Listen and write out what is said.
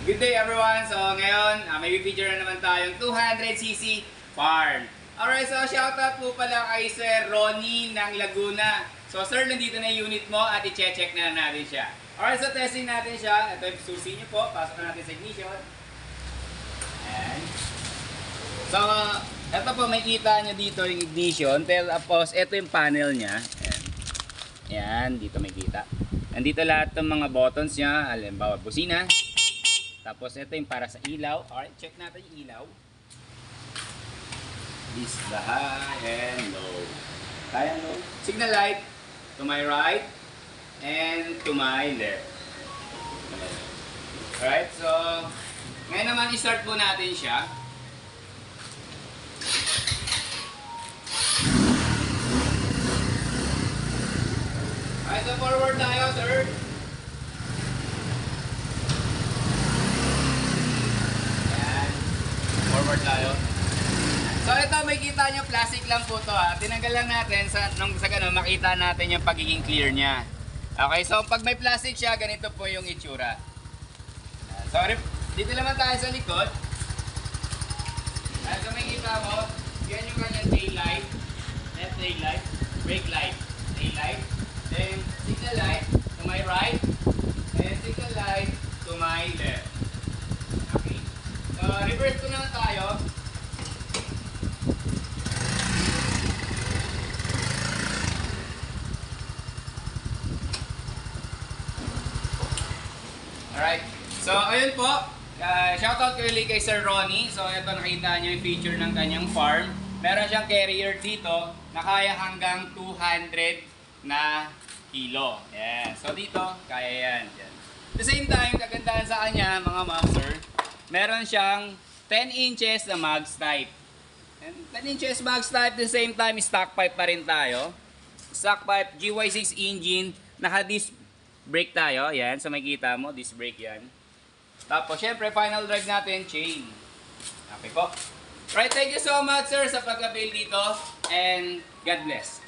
Good day everyone! So ngayon, may feature na naman tayong 200cc farm. Alright, so shoutout po pala kay Sir Ronnie ng Laguna. So sir, nandito na yung unit mo at i-check na natin siya. Alright, so testing natin siya. Ito yung susi niyo po. Pasok na natin sa ignition. Ayan. So, ito po, may kita nyo dito yung ignition. Tapos, ito yung panel niya. Ayan. Ayan, dito may kita. Nandito lahat ng mga buttons niya. Halimbawa, busina. Tapos ito yung para sa ilaw. Alright, check natin yung ilaw. This is the high and low. High and low. Signal light to my right and to my left. Alright, so ngayon naman i-start po natin siya. Alright, so forward tayo, sir. Forward tayo. So ito, may kita nyo, plastic lang po to ha. Tinanggal lang natin nung sa ganun, makita natin yung pagiging clear niya. Okay, so pag may plastic siya, ganito po yung itsura. Sorry, dito naman tayo sa likod. So may kita mo, yan yung kanyang tail light, left tail light, brake light, tail light, then signal light to my right, and signal light to my left. Reverse ko naman tayo. Alright. So, ayun po. Shoutout ko ulit kay Sir Ronnie. So, ito nakita nyo yung feature ng kanyang farm. Meron siyang carrier dito na kaya hanggang 200 na kilo. Yeah. So, dito, kaya yan. At the same time, kagandahan sa kanya, mga ma'am, sir, meron siyang 10 inches na mags type. And 10 inches mags type, at the same time, stock pipe pa rin tayo. Stock pipe, GY6 engine, naka-disc brake tayo. Yan, so makikita mo, disc brake yan. Tapos, syempre, final drive natin, chain. Okay po. Right, thank you so much, sir, sa pag-avail dito. And God bless.